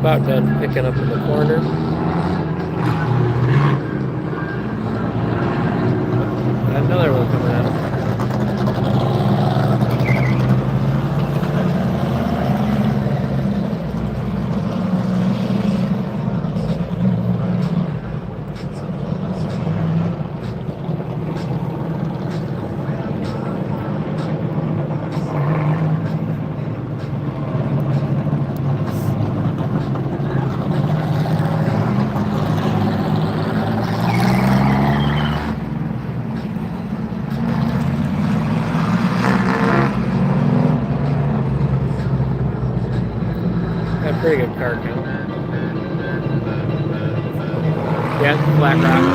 About done picking up in the corner. Another one coming out. Got a pretty good car count. Yeah, Black Rock.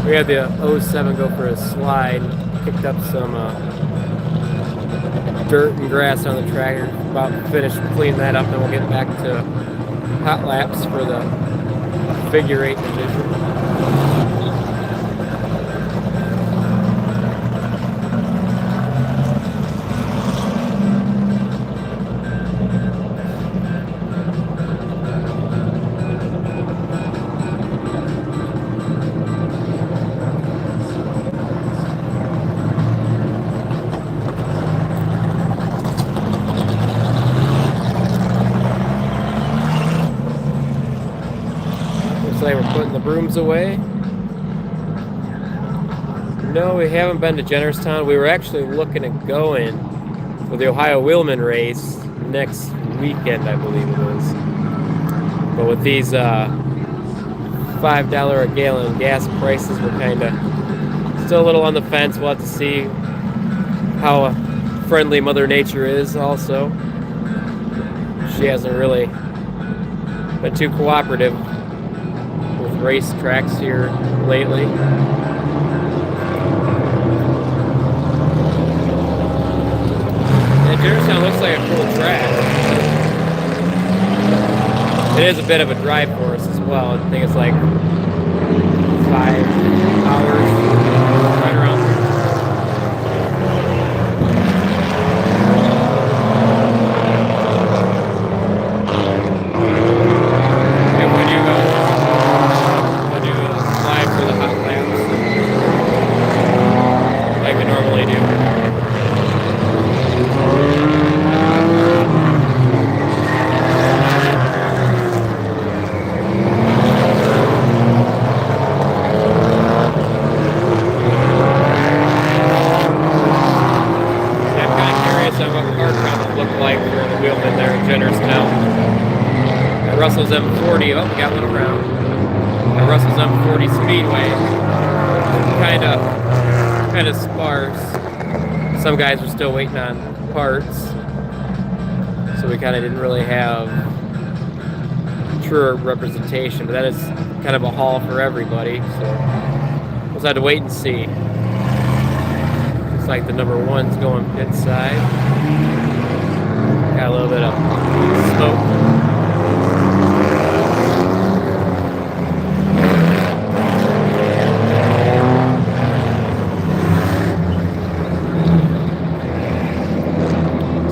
We had the 07 go for a slide, picked up some dirt and grass on the tractor. About finished cleaning that up, and we'll get back to hot laps for the figure 8 division. We're putting the brooms away. No, we haven't been to Jennerstown. We were actually looking at going for the Ohio Wheelman race next weekend, I believe it is. But with these $5 a gallon gas prices, we're kind of still a little on the fence. We'll have to see how friendly Mother Nature is also. She hasn't really been too cooperative race tracks here lately. And Jennerstown looks like a cool track. It is a bit of a drive for us as well. I think it's like 5 hours right around. Russell's M40, oh, we got one around. Russell's M40 Speedway. Kind of sparse. Some guys are still waiting on parts, so we kind of didn't really have true representation. But that is kind of a haul for everybody, so we'll just have to wait and see. Looks like the number 1's going pit side. Got a little bit of smoke.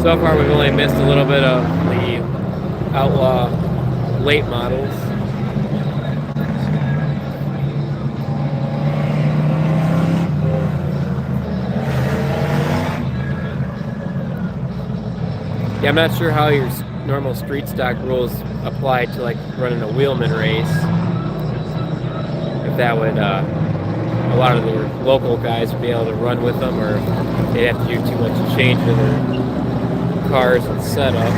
So far, we've only missed a little bit of the Outlaw late models. Yeah, I'm not sure how your normal street stock rules apply to like running a wheelman race. If that would, a lot of the local guys would be able to run with them, or they'd have to do too much change to their cars and setup.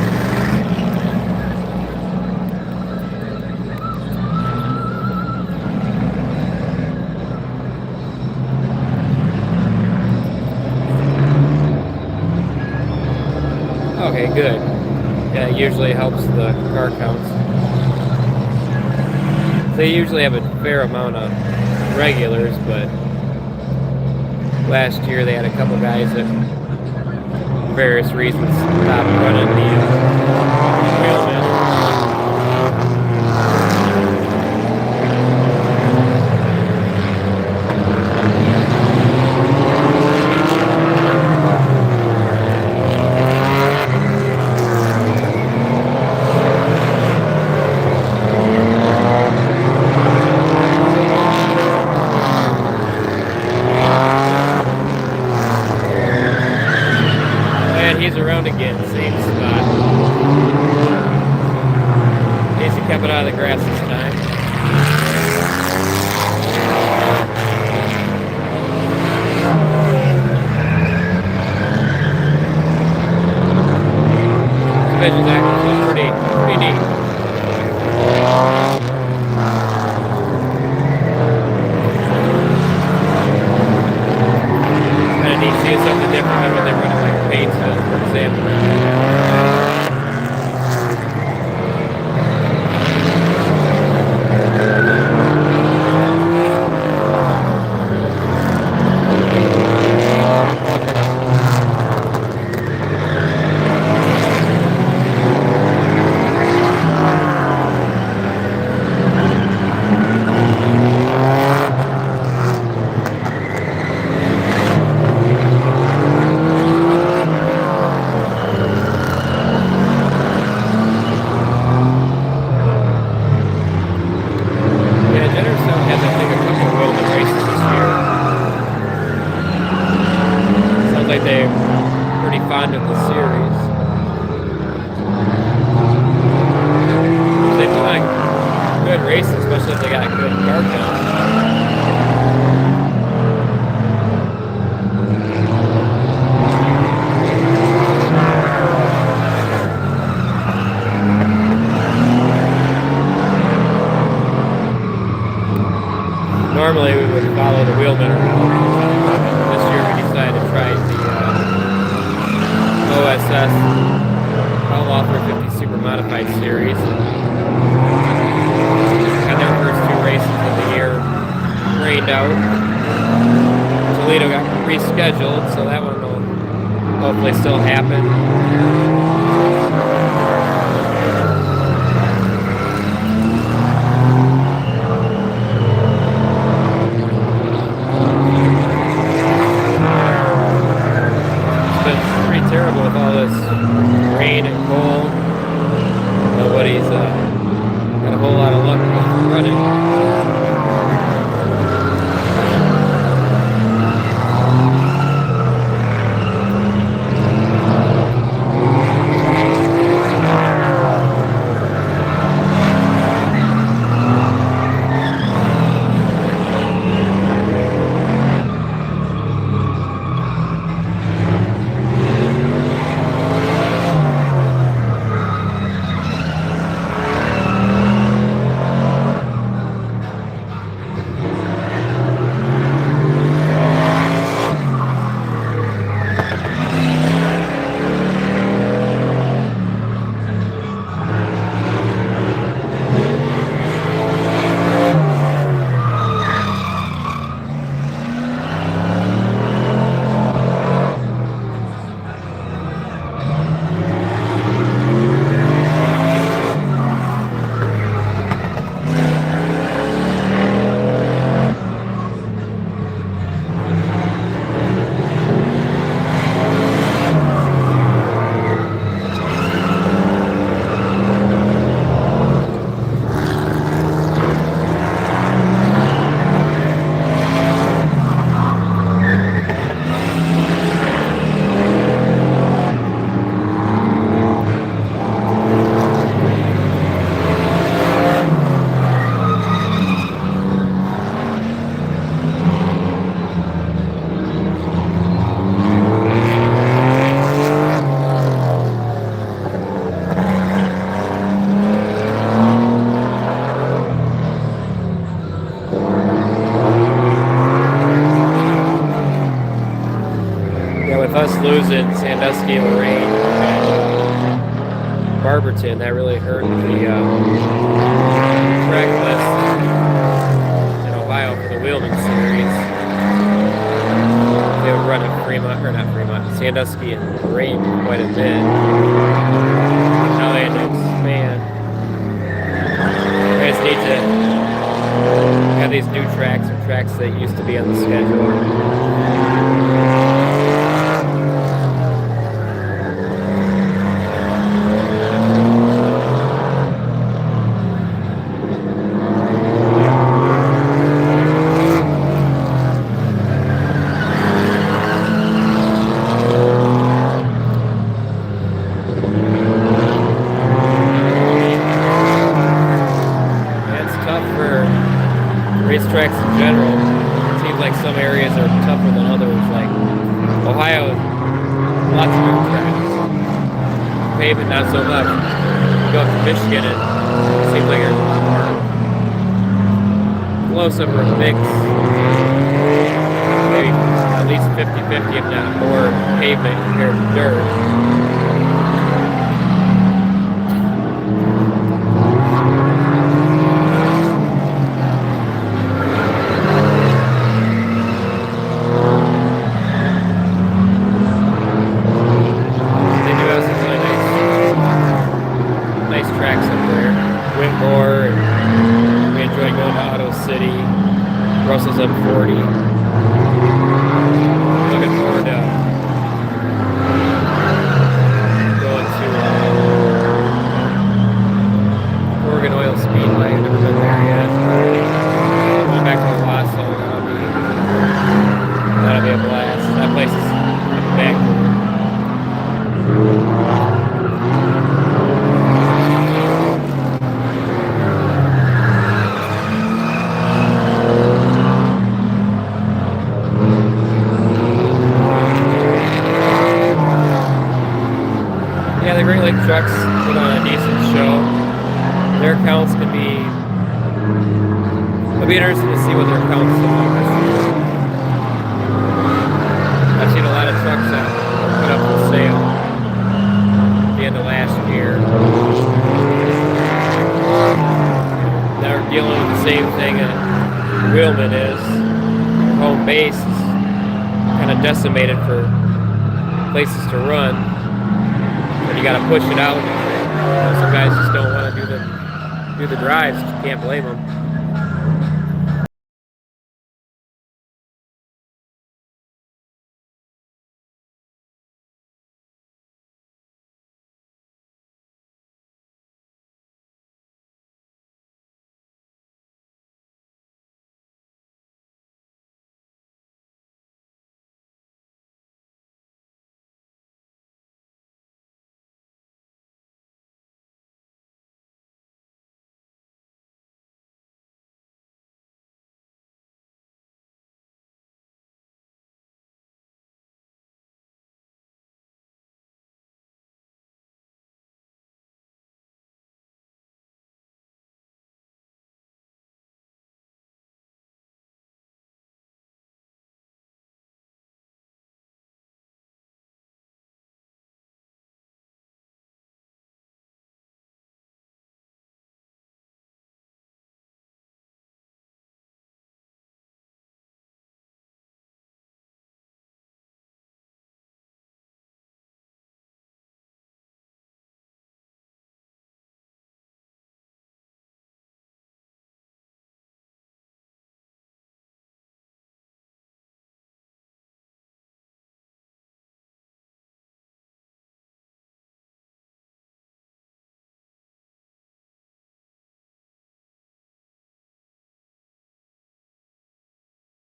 Okay, good. Yeah, it usually helps the car counts. They usually have a fair amount of regulars, but last year they had a couple guys that, for various reasons, stopped running the wheelman. out of the grass this time. Suspension's actually pretty neat. Kind of neat seeing something different than when they run it like Painesville, for example. They're pretty fond of the series. They do like good races, especially if they got good car count. Normally we would follow the wheelman around. This year we decided to try the OSS Outlaw 350 Super Modified Series. Had their first two races of the year rained out. Toledo got rescheduled, so that one will hopefully still happen. Terrible with all this rain and cold. Nobody's got a whole lot of luck running. Us losing Sandusky, Lorraine, and Barberton, that really hurt the track list in Ohio for the Wheelman Series. They would run at Fremont, or not Fremont, Sandusky and Lorraine quite a bit. Now they had to expand. They just need to have these new tracks or tracks that used to be on the schedule. racetracks in general, it seems like some areas are tougher than others. Like Ohio, lots of dirt tracks. Pavement, not so much. You go up to Michigan, and it seems like there's a lot more close of a mix. Maybe at least 50-50, if not more, pavement compared to dirt. Russell's up 40. Looking forward to going to Oregon Oil Speedway. I've never been there yet. Going back to the Wausau, that'll be a blast. That place is back. Trucks put on a decent show. Their counts could be. It'll be interesting to see what their counts look like this year. I've seen a lot of trucks that were put up for sale at the end of last year. They're dealing with the same thing that Wheelman is. Their home base is kind of decimated for places to run. You got to push it out. Some guys just don't want to do the drives. You can't blame them.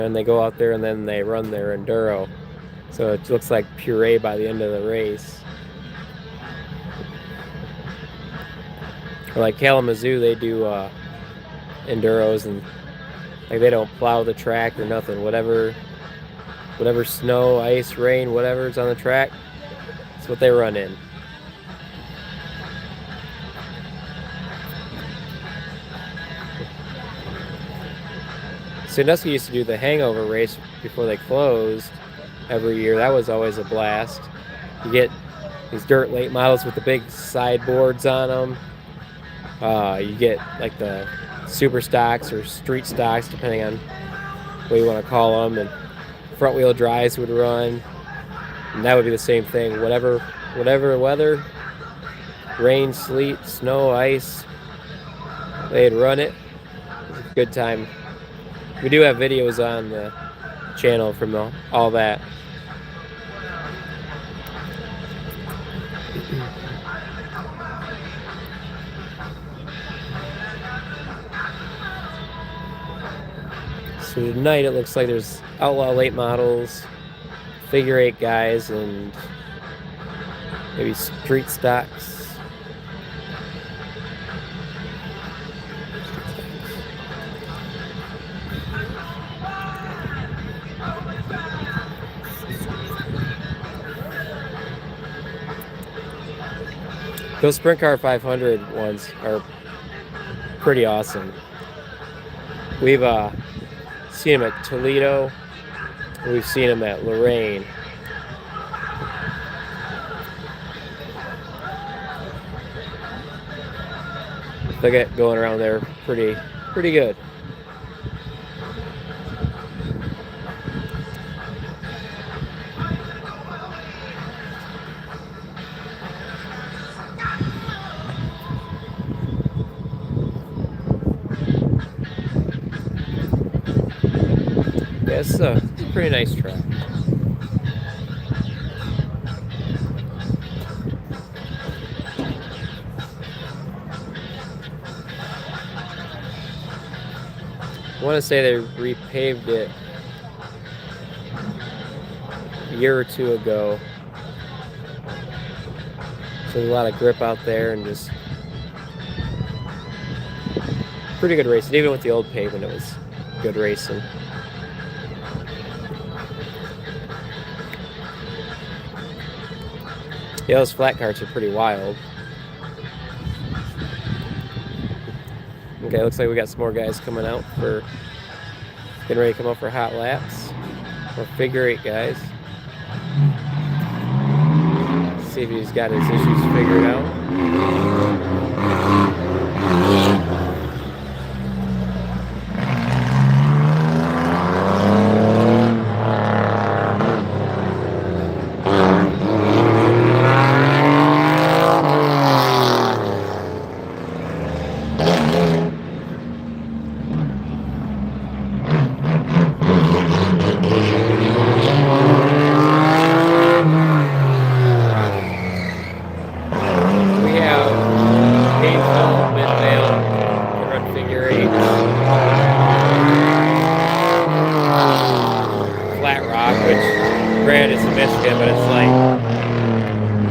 And they go out there and then they run their enduro. So it looks like puree by the end of the race. Or like Kalamazoo, they do enduros, and like they don't plow the track or nothing. Whatever snow, ice, rain, whatever's on the track, that's what they run in. Sandusky used to do the hangover race before they closed every year. That was always a blast. You get these dirt late models with the big sideboards on them. You get like the super stocks or street stocks, depending on what you want to call them, and front wheel drives would run, and that would be the same thing. Whatever weather, rain, sleet, snow, ice, they'd run it. It was a good time. We do have videos on the channel from all that. So tonight it looks like there's outlaw late models, figure 8 guys, and maybe street stocks. Those Sprint Car 500 ones are pretty awesome. We've seen them at Toledo. We've seen them at Lorraine. They get going around there pretty good. Yeah, it's a pretty nice track. I want to say they repaved it a year or two ago. So there's a lot of grip out there and just pretty good racing. Even with the old pavement, it was good racing. Yeah, those flat carts are pretty wild. Okay, looks like we got some more guys coming out for getting ready to come out for hot laps. Or figure eight guys. See if he's got his issues figured out.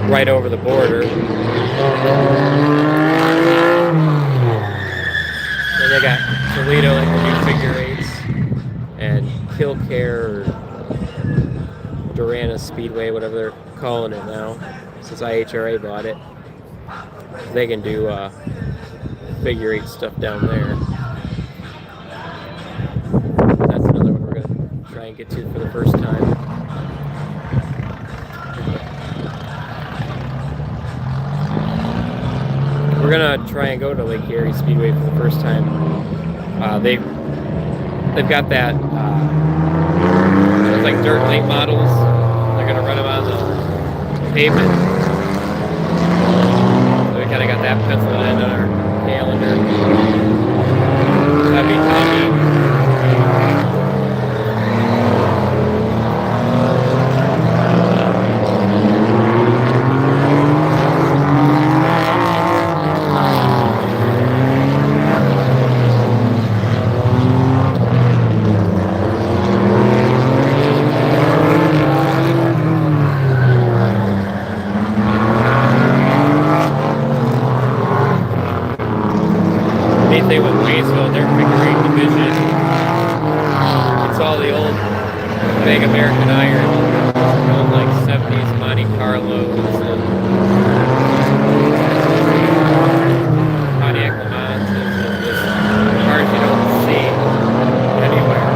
Right over the border. And they got Toledo that can do figure eights, and Killcare or Durana Speedway, whatever they're calling it now, since IHRA bought it. They can do figure eight stuff down there. That's another one we're going to try and get to for the first time. We're gonna try and go to Lake Erie Speedway for the first time. They've got that it's like dirt late models. They're gonna run them on the pavement. So we kind of got that penciled in on our calendar. That'd be Tommy. They with Maysville, their figure eight division. It's all the old big American iron, old like 70s Monte Carlos and Pontiac Le Mans and just cars you don't see anywhere.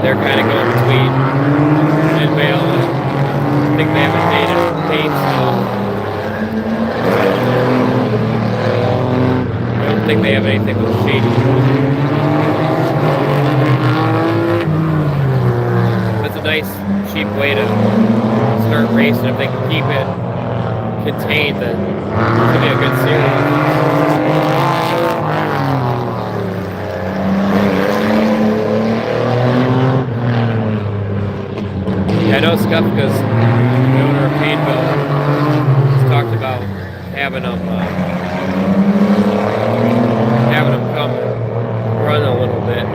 They're kind of going between Midvale and I think they haven't made a paint still. I don't think they have anything with shady. That's a nice, cheap way to start racing. If they can keep it contained, then it could be a good series. I know Skufka's the owner of Painville has talked about having them come run a little bit.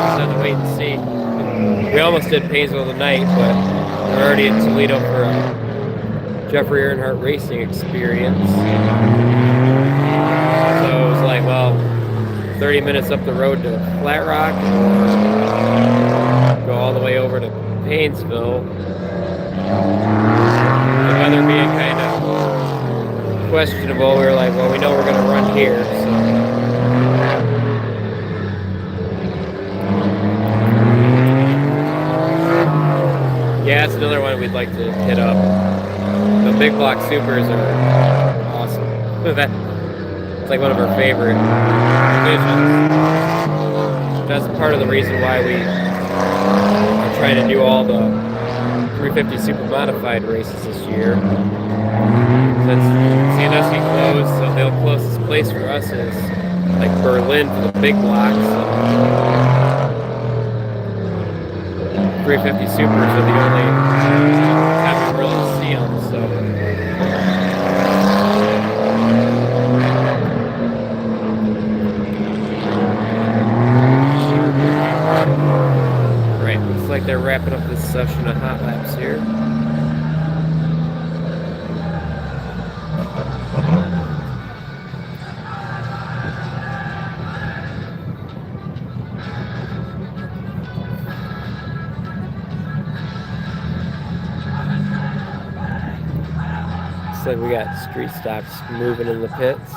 Just have to wait and see. We almost did Painesville tonight, but we're already in Toledo for a Jeffrey Earnhardt racing experience. So it was like, well, 30 minutes up the road to Flat Rock, or go all the way over to Painesville. The weather being kind of questionable, we were like, well, we know we're going to run here, so. Yeah, it's another one we'd like to hit up. The big block supers are awesome. It's like one of our favorite divisions. That's part of the reason why we are trying to do all the 350 super modified races this year. Since CNSC closed, so the closest place for us is like Berlin for the big blocks. 350 supers are the only time we really see them. So. Right, looks like they're wrapping up this session of hot laps here. Looks like we got street stocks moving in the pits.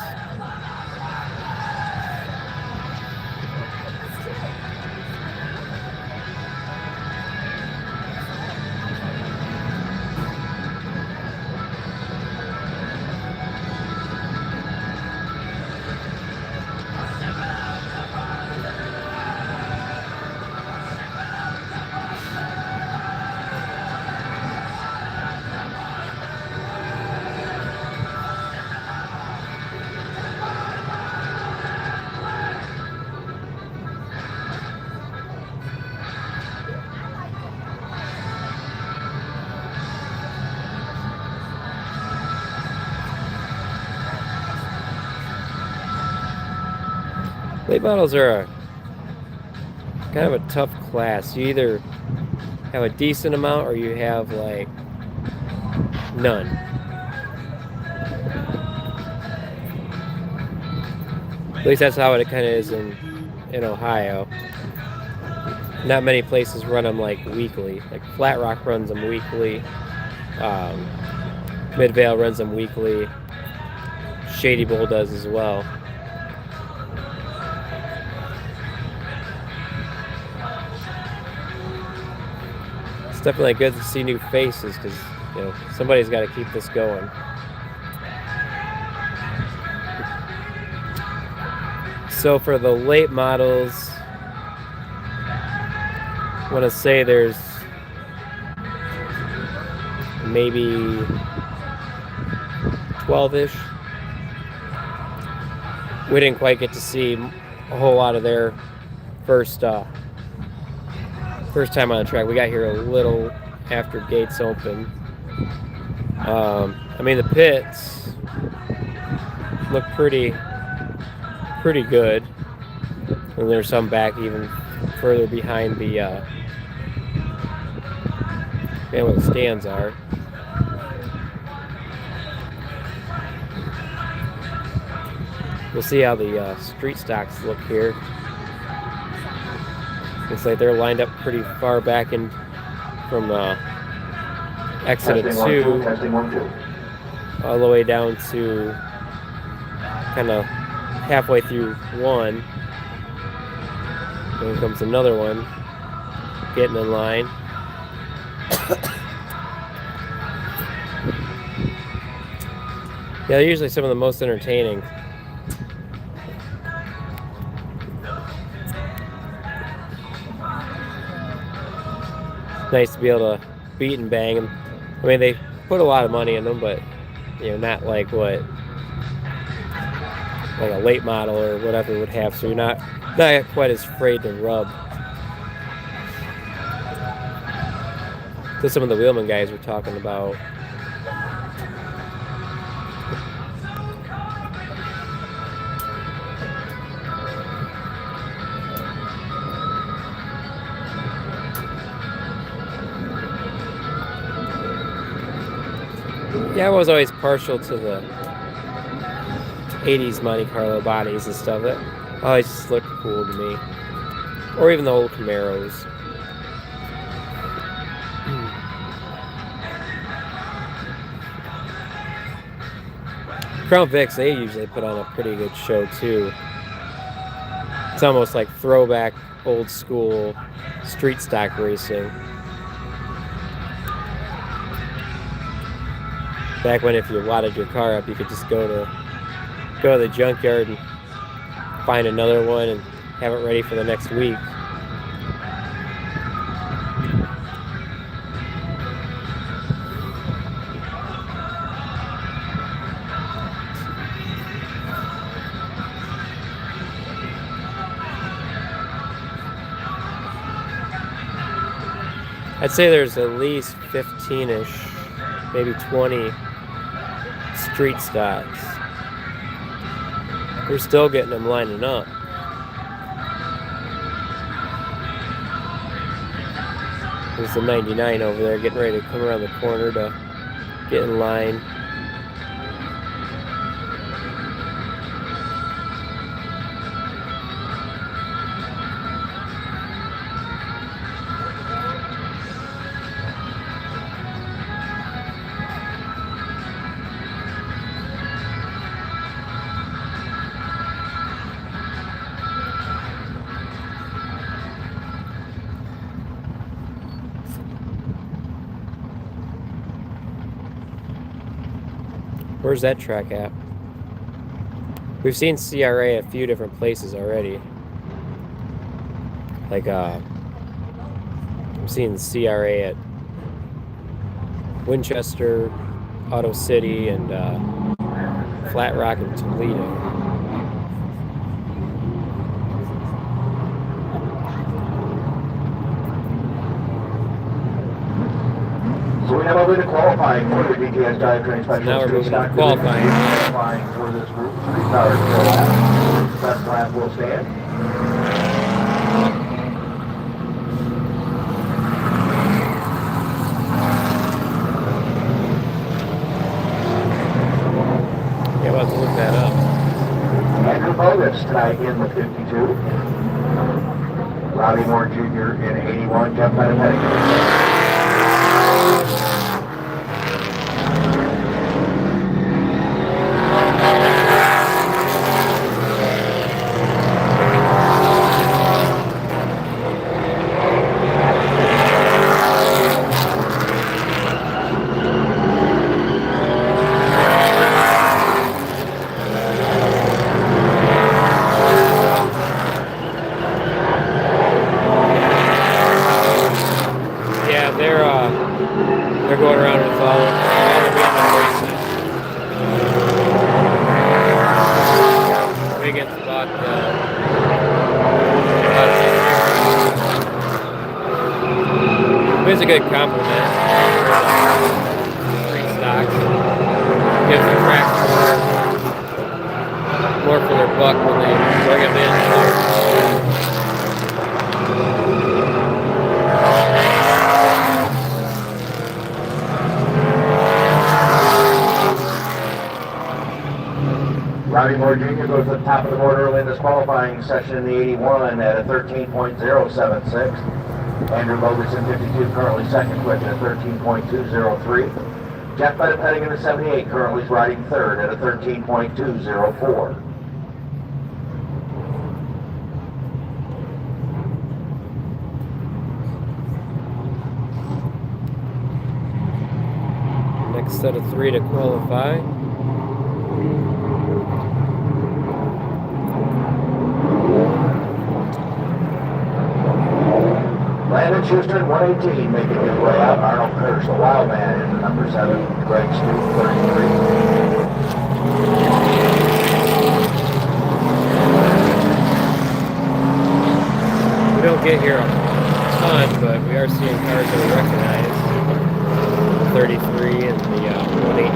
Late models are kind of a tough class. You either have a decent amount or you have like none. At least that's how it kind of is in Ohio. Not many places run them like weekly. Like Flat Rock runs them weekly. Midvale runs them weekly. Shady Bowl does as well. It's definitely good to see new faces because somebody's got to keep this going. So for the late models, I want to say there's maybe 12-ish. We didn't quite get to see a whole lot of their first time on the track. We got here a little after gates open. I mean, the pits look pretty good, and there's some back even further behind the where the stands are. We'll see how the street stocks look here. Looks like they're lined up pretty far back in from exit 2 all the way down to kind of halfway through 1. Then comes another one getting in line. Yeah, they're usually some of the most entertaining. Nice to be able to beat and bang them. I mean, they put a lot of money in them, but not like what like a late model or whatever would have. So you're not quite as afraid to rub. So some of the wheelman guys were talking about. Yeah, I was always partial to the 80s Monte Carlo bodies and stuff. That always just looked cool to me. Or even the old Camaros. Crown Vics, they usually put on a pretty good show too. It's almost like throwback old school street stock racing. Back when if you wadded your car up, you could just go to the junkyard and find another one and have it ready for the next week. I'd say there's at least 15-ish, maybe 20 street stocks. We're still getting them lining up. There's the 99 over there getting ready to come around the corner to get in line. Where's that track at? We've seen CRA a few different places already. Like, I'm seeing CRA at Winchester, Auto City, and Flat Rock and Toledo. So we have a bit of qualifying for the DTS Drivetrain Special. Now we're moving to qualifying. Qualifying for this group, 3 cars per lap. Best lap will stand. Yeah, we'll have to look that up. Andrew Bogus tonight in the 52. Robbie Moore Jr. in 81. Jeff Pettit. They're going around with all the Wiggins about it's a good compliment. Free stocks. Gives the track more for their buck when they bring them in. Robbie Moore Jr. goes to the top of the board early in this qualifying session in the 81 at a 13.076. Andrew Bogus in 52 currently second, quick at a 13.203. Jeff Pettit in the 78 currently is riding third at a 13.204. Next set of 3 to qualify. Landon Schuster in 118 making his way out. Arnold Kirsch, the wild man, in number 7. Greg Stewart, 33. We don't get here a ton, but we are seeing cars that we recognize. 33 and the 118.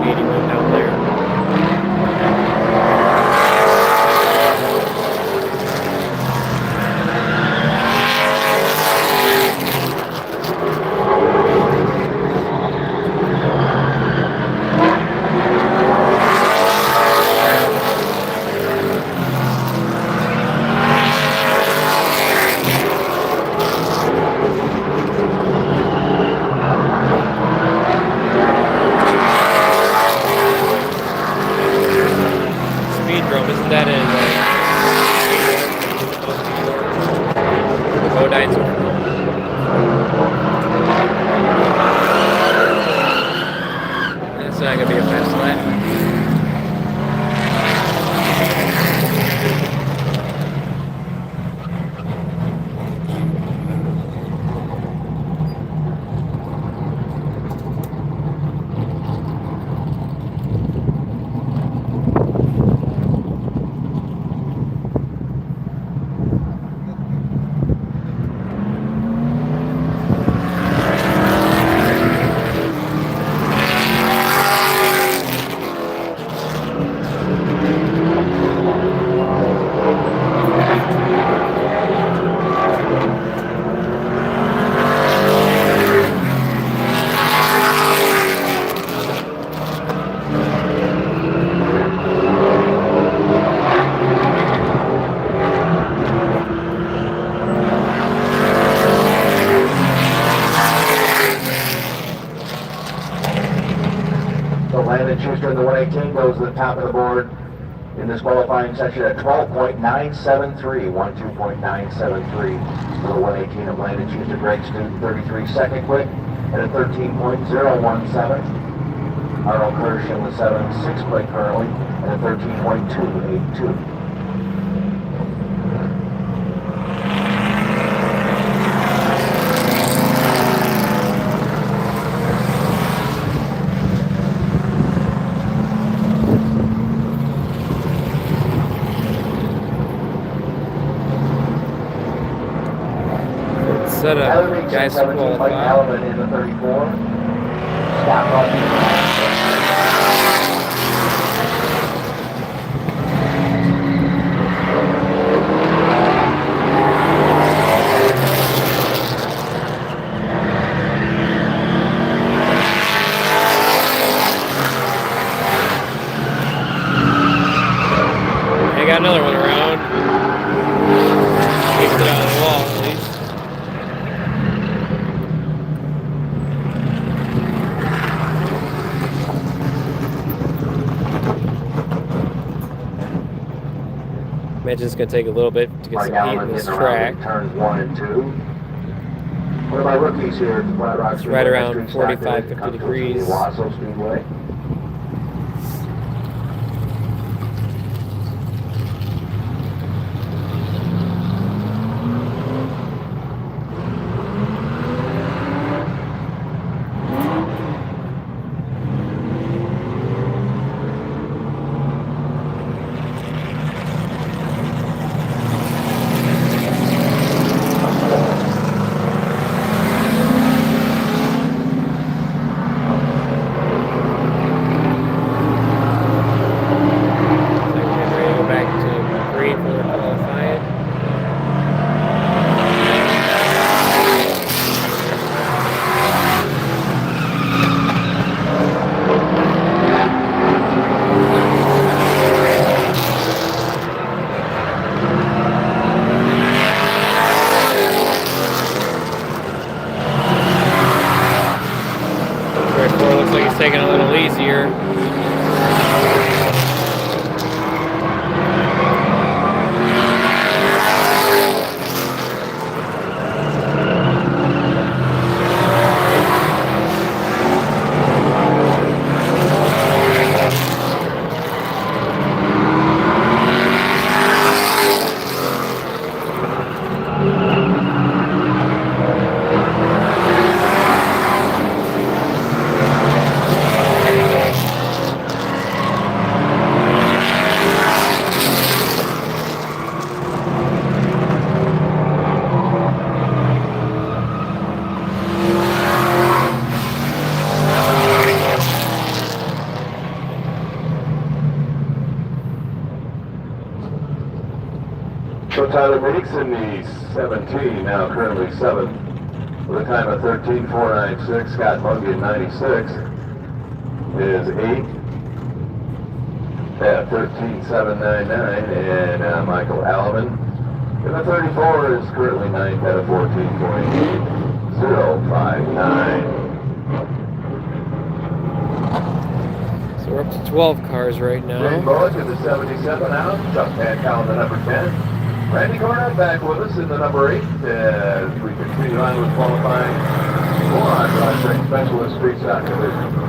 81 down there. Isn't that in Bodine's? That's not gonna be a fast lap. Landon Schuster in the 118 goes to the top of the board in this qualifying section at 12.973, 12.973 for the 118 of Landon Schuster. Greg Student 33 second quick at a 13.017. Arnold Kirsch in the 7.6 quick currently at a 13.282. Set up, guys, to qualify. Element in the 34. Scott Russell. I got another one around. Keeps it on the wall, at least. Imagine it's going to take a little bit to get some heat in this track. Turns 1 and 2. One of my rookies here at the Flat Rock Speedway. Right around 45, 50 degrees. Wasso Speedway. So Tyler Meeks in the 17, now currently 7th, with a time of 13.496. Scott Mungy in 96 is 8 at 13.799, and Michael Alvin in the 34 is currently 9th at a 14.059. So we're up to 12 cars right now. Jane Bullock in the 77 out, Chuck Pankow in the number 10. Randy Cornett back with us in the number 8 as we continue on with qualifying for our drivetrain specialist street stock division.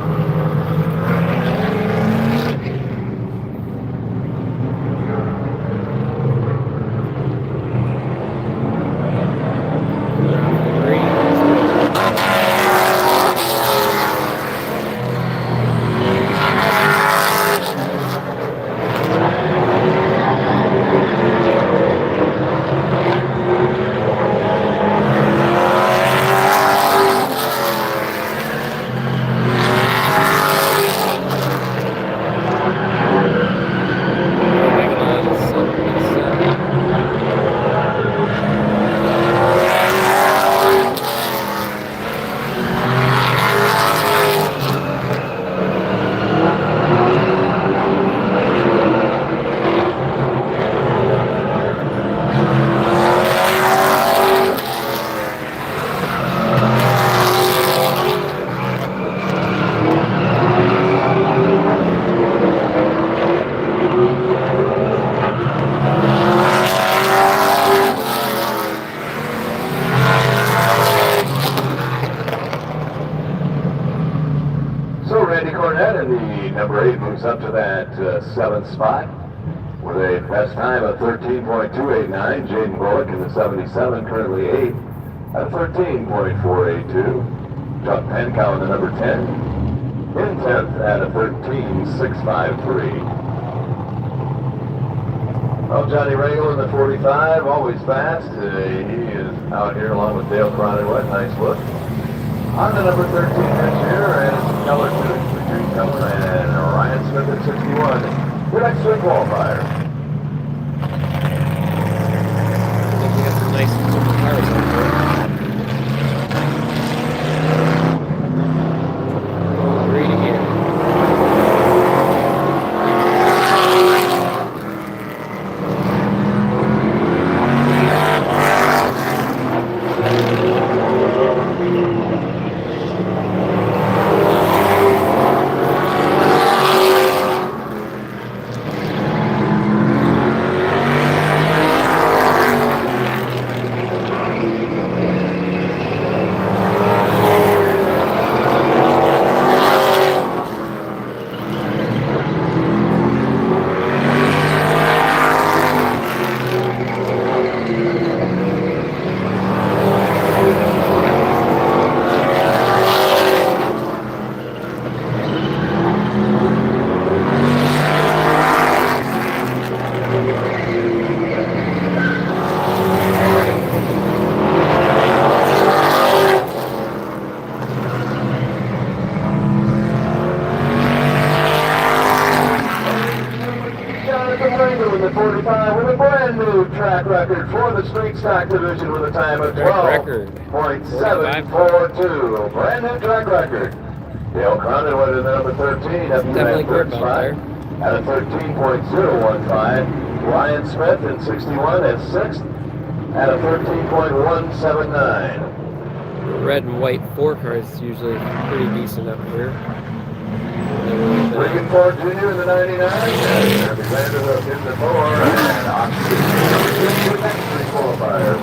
Number 8 moves up to that 7th spot with a best time of 13.289. Jaden Bullock in the 77, currently 8 at 13.482. Chuck Pankow in the number 10, in 10th at a 13.653. Well, Johnny Regal in the 45, always fast. He is out here along with Dale Cronenwood. Nice look. On the number 13 this year is Keller 2. Coming and Ryan Smith at 61. Your next swing qualifier. I think we got some nice super cars out there. Great again. Track record for the street stock division with a time of 12.742. Brand new track record. Dale Cronenwood in the number 13 up to that third spot at a 13.015. Ryan Smith in 61 at 6th at a 13.179. Red and white 4 cars is usually pretty decent up here. Lincoln Ford Jr. in the 99, and Alexander Hook in the 4, and Oxford in the next 3 qualifiers.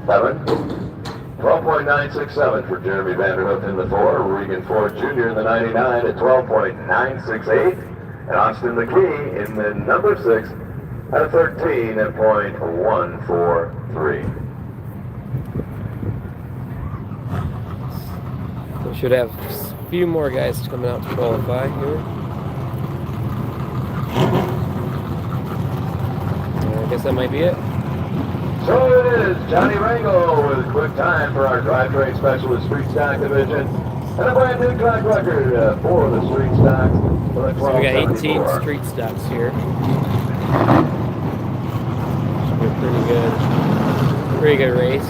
12.967 for Jeremy Vanderhook in the 4, Regan Ford Jr. in the 99 at 12.968, and Austin McKee in the number 6 at a 13.143. We should have a few more guys coming out to qualify here. I guess that might be it. So it is Johnny Rango with a quick time for our drivetrain specialist street stock division. And a brand new track record for the street stocks. So we got 18 street stocks here. Should be a pretty good race.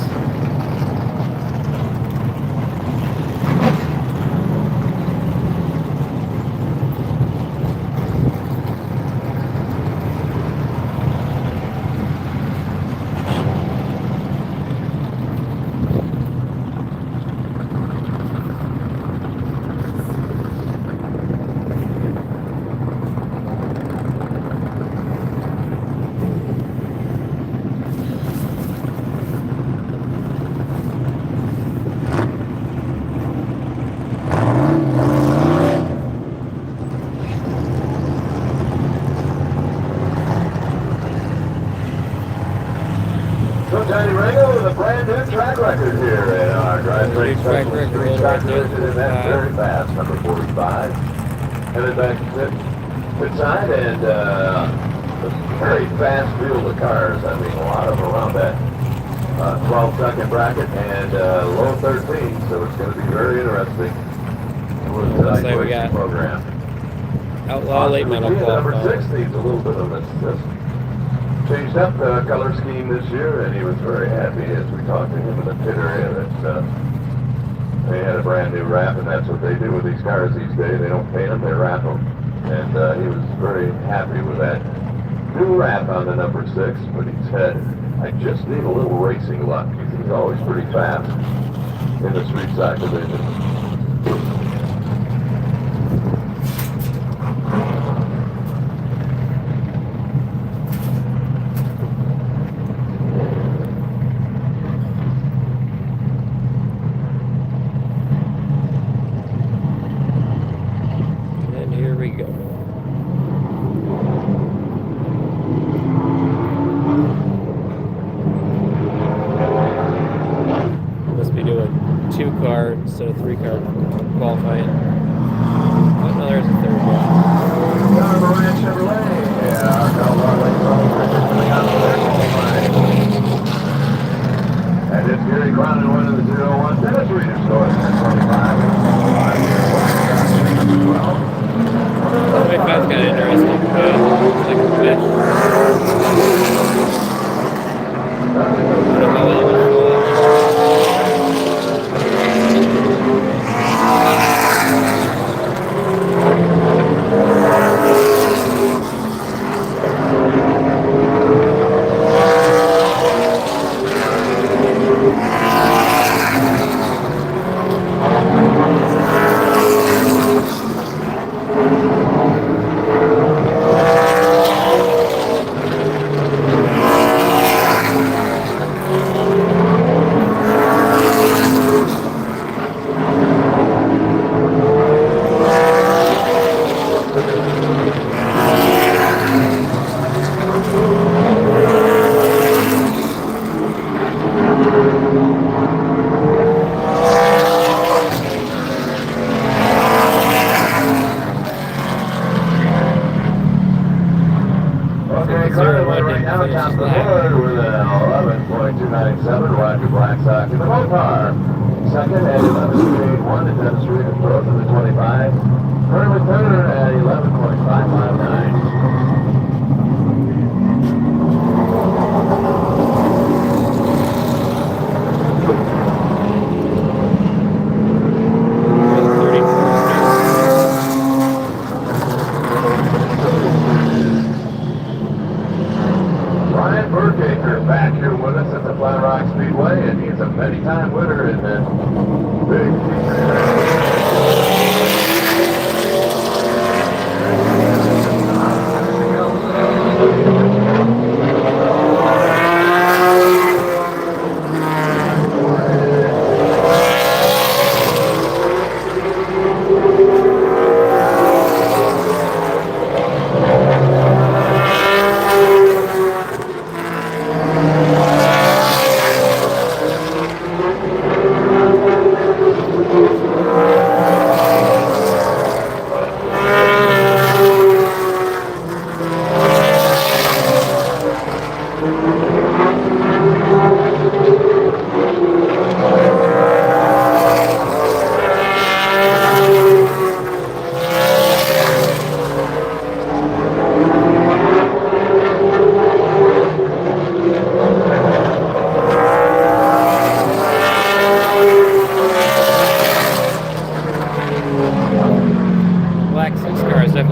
Johnny Rango with a brand new track record here in our drivetrain specialist street stock division event. Very fast, number 45. Headed back to pit side and a very fast field of cars. I mean, a lot of them around that 12-second bracket and low 13, so it's going to be very interesting. Looks like we got program. Outlaw late model Number qualifier. 6 needs a little bit of assist. Changed up the color scheme this year, and he was very happy as we talked to him in the pit area that they had a brand new wrap, and that's what they do with these cars these days. They don't paint them, they wrap them. And he was very happy with that new wrap on the number 6, but he said, I just need a little racing luck, because he's always pretty fast in the street stock division. Instead of 3-car qualifying. Oh, no, there's a third one. And it's Gary Cronin winning the 0-1 tennis reader score at 10.25. 25's kind of interesting. Like a fish. Roger Blackstock in the Mopar. Second at 11.381 and Dennis Reed in fourth in the 25. Currently third at 11.559. Back here with us at the Flat Rock Speedway, and he's a many-time winner in the big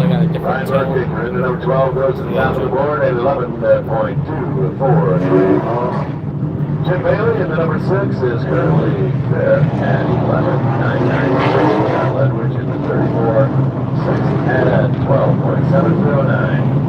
I got a different Ryan tone. Murphy, number 12, goes to the top of the board at 11.243. Jim Bailey in the number 6 is currently fifth at 11.996. John Ledwidge in the 34, 6th at 12.709.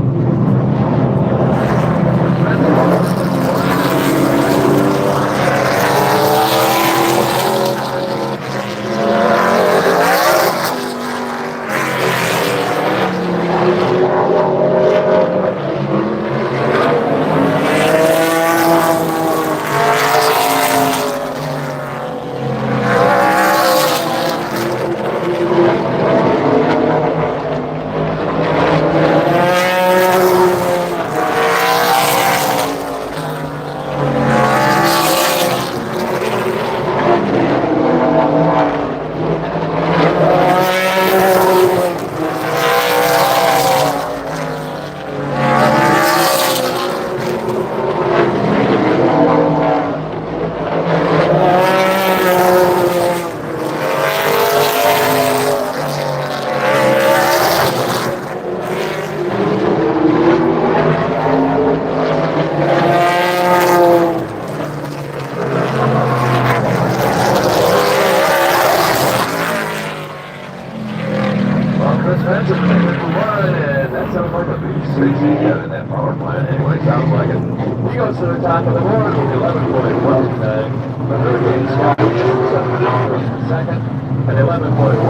That sounds like a V6 he's got in that power plant. Anyway, sounds like it. He goes to the top of the board with 11.129. The Hurricane Scott goes to second at 11.13.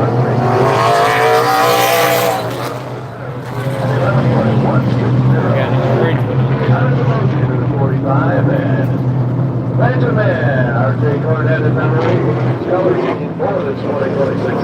And 11.160. Out of the motion to the 45 and Benjamin, RJ Cornett is number 8. Color team for the 2026 season.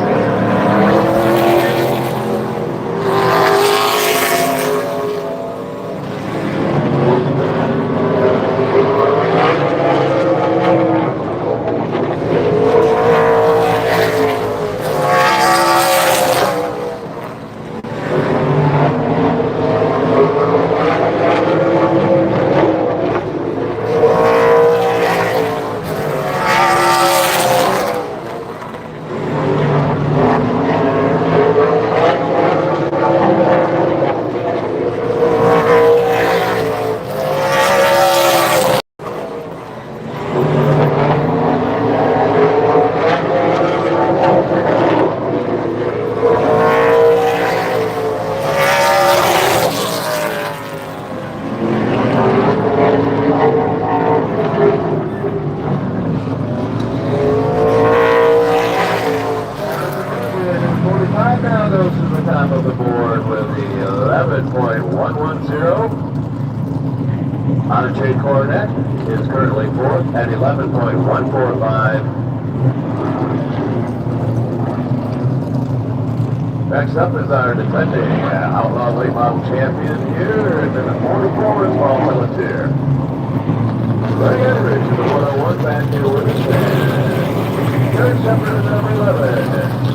Of the board with the 11.110. RJ Cornett is currently fourth at 11.145. Next up is our defending Outlaw Late Model champion here in the 44 Small Militaire. Greg Edridge in the 101 back here with us. Third Shepherd in number 11.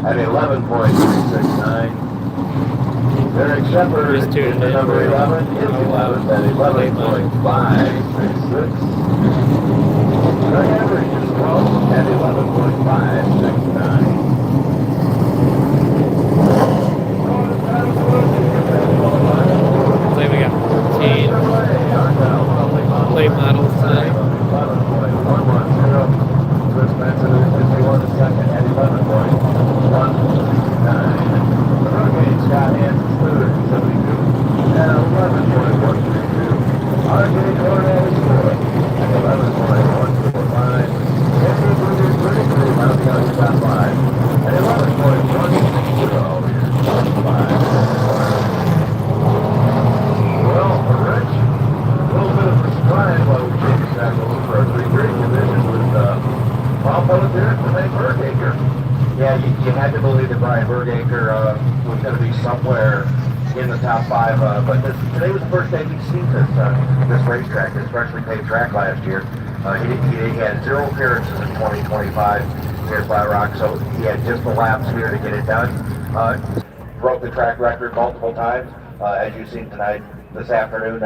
At 11.369. Derek Shepard is the number 11. Is 11 at 11.566. Greg Edridge is 12 at 11.569. in the top five. But today was the first day he's seen this racetrack, this freshly paved track last year. He had 0 appearances in 2025 here at Flat Rock, so he had just the laps here to get it done. Broke the track record multiple times, as you've seen tonight this afternoon.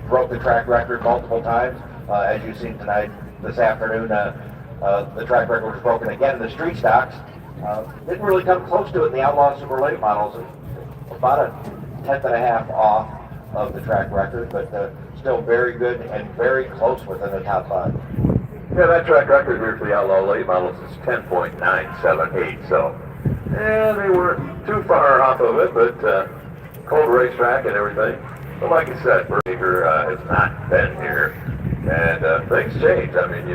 Broke the track record multiple times, as you've seen tonight this afternoon. The track record was broken again in the street stocks. Didn't really come close to it in the Outlaw Super Late models. About a tenth and a half off of the track record, but still very good and very close within the top five. Yeah, that track record here for the Outlaw Late models is 10.978, so yeah, they weren't too far off of it, but cold racetrack and everything. But like I said, Berger has not been here, and things change. I mean,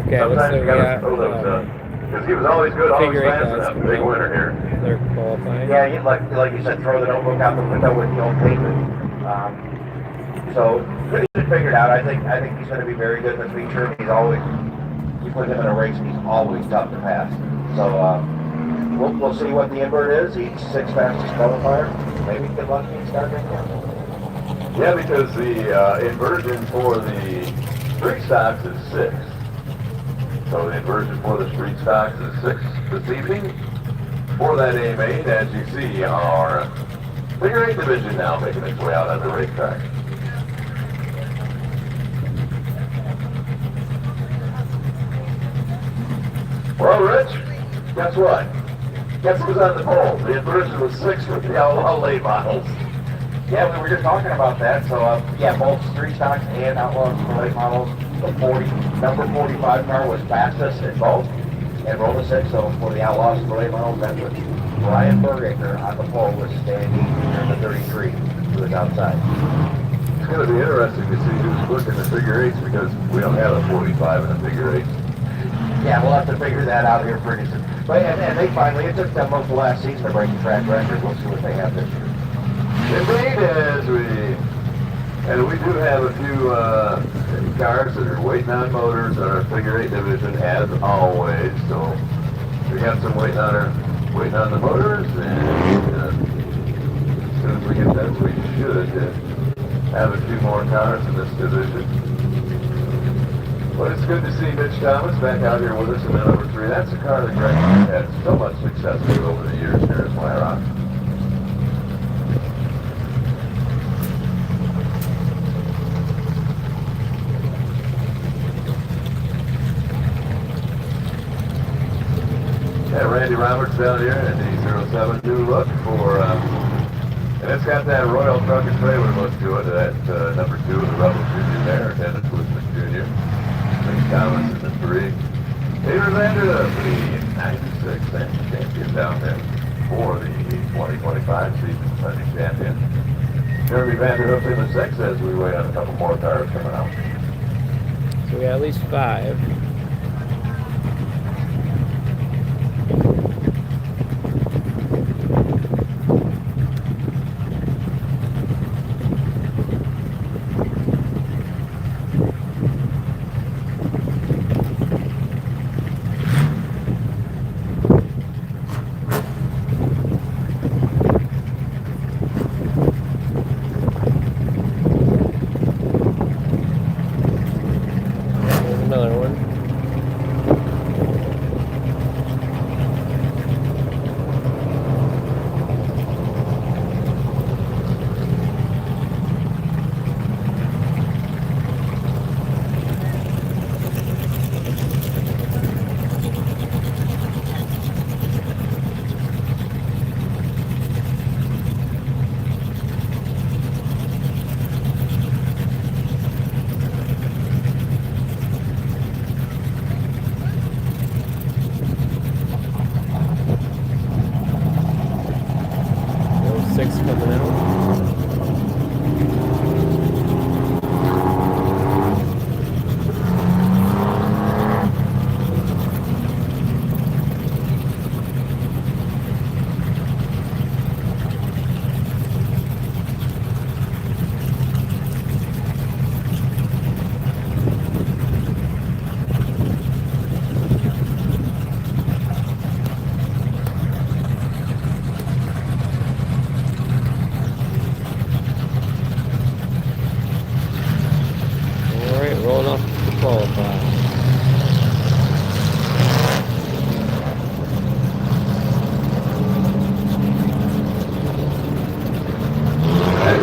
sometimes you got to throw those, because he was always good, always fast enough, big winner here. They're qualifying. Yeah, like you said, throw the notebook out the window with the old paper. So pretty good figured out. I think he's going to be very good in the feature. He's always, you put him in a race and he's always tough to pass. So we'll see what the invert is. He's 6th fastest qualifier. Maybe get lucky and start next year. Yeah, because the inversion for the street stocks is 6. So the inversion for the street stocks is 6 this evening. For that A main, as you see, our figure 8 division now making its way out on the racetrack. Well, Rich, guess what? Guess who's on the pole? The inversion was 6 for the Outlaw Late models. Yeah, we were just talking about that. So yeah, both street stocks and Outlaw Super Late models. The number 45 car was fastest in both and rolled a 6. So for the Outlaw Super Late models, that's what Brian Bergaker on the pole was standing near the 33 who was outside. It's going to be interesting to see who's looking at figure 8s because we don't have a 45 in a figure 8. Yeah, we'll have to figure that out here pretty soon. But and they finally, it took them most of the last season to break the track record. We'll see what they have this year. Indeed, and we do have a few cars that are waiting on motors in our figure 8 division as always. So we got some waiting on the motors, and as soon as we get that, we should have a few more cars in this division. But it's good to see Mitch Thomas back out here with us in the number 3. That's a car that Greg has had so much success with over the years here at Flat Rock. Yeah, Randy Roberts down here in the 072 look for, and it's got that Royal Truck and Trailer look to it, that number 2 of the Rebel Junior there, Dennis Woodman Jr. Mitch Thomas in the 3. Peter Vander, the 96 champion down there for the 2025 season Sunday champion. Jeremy Vanderhoof in the 6 as we wait on a couple more cars coming out. So we got at least 5. Another one.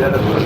Dennis was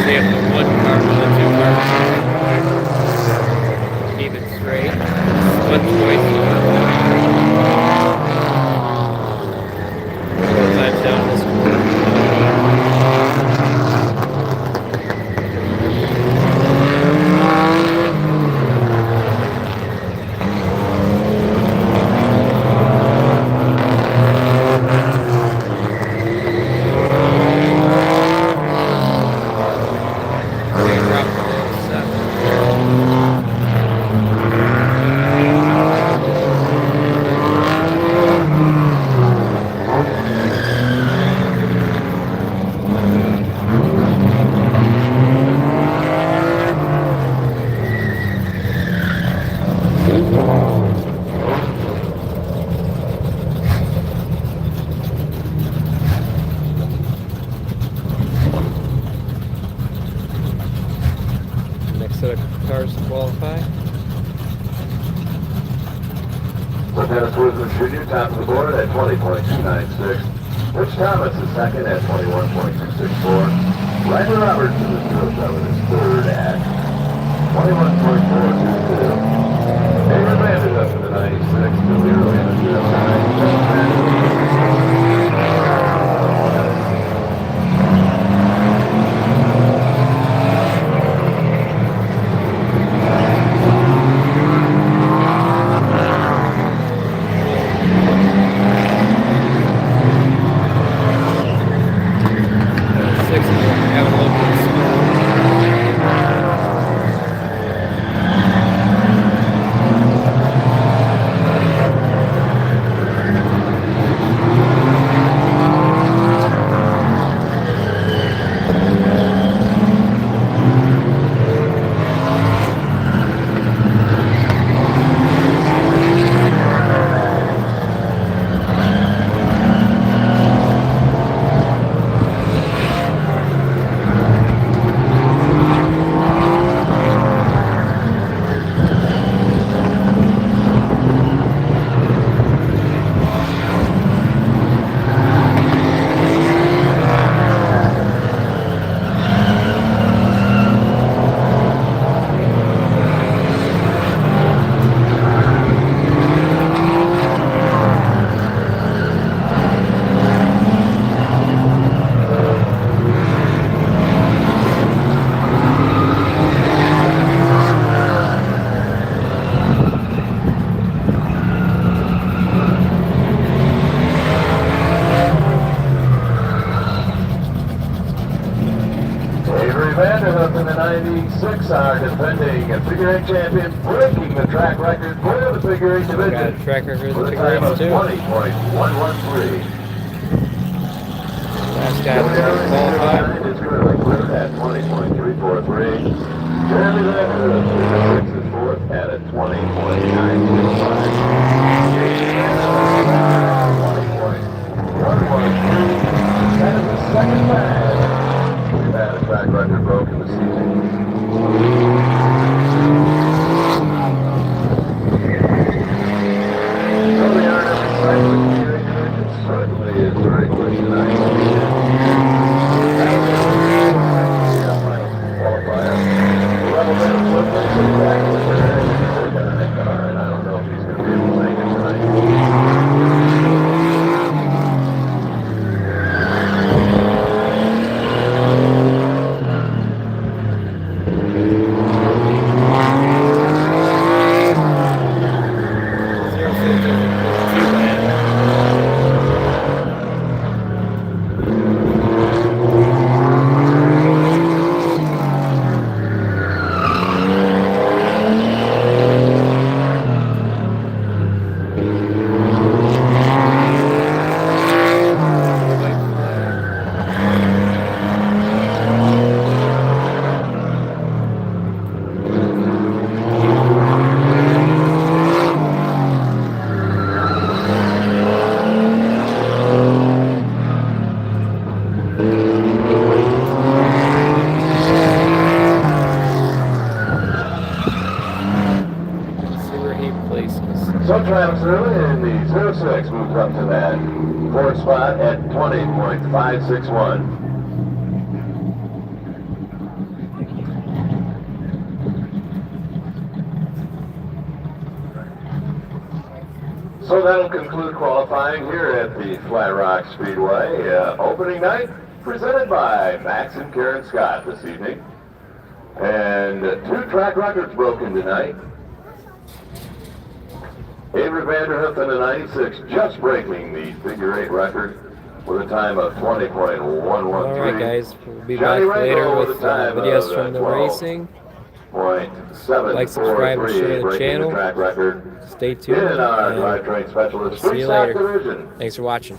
See if the one car or the two cars keep it straight. One choice. Four times down this drop below 7. Next set of cars to qualify. So Dennis Wisdom Jr. top of the board at 20.296. Rich Thomas is second at 21.264. Ryder Roberts is 07 is third at 21.422. David Bandit up to the 96. Julio in the 09. Six having a little bit of snow. Avery Bandit up in the 96, our defending figure eight champion, breaking the track record for the figure eight division. Got a track record With of the a time figure of eights too. 20.113. Last guy to qualify. Is currently cleared at 20.343. Jeremy Leonard of the 6 is fourth at a 20.925. That is the second time we've had a track record broken this season. So the RNF Cycling Series division certainly is very quick tonight. Qualifier. Level bit of football, so exactly where they're going to make it. And I don't know if he's going to be able to make it tonight. So Travis Early in the 06 moves up to that fourth spot at 20.561. So that'll conclude qualifying here at the Flat Rock Speedway. Opening night presented by Max and Karen Scott this evening. And 2 track records broken tonight. Avery Vanderhoof in the 96 just breaking the figure 8 record with a time of 20.113. Alright guys, we'll be Johnny back later Rainbow with a time videos of, from the racing. 12.743, Like, subscribe, and share the breaking channel. track record Stay tuned. in our and drivetrain specialist see you later. division. Thanks for watching.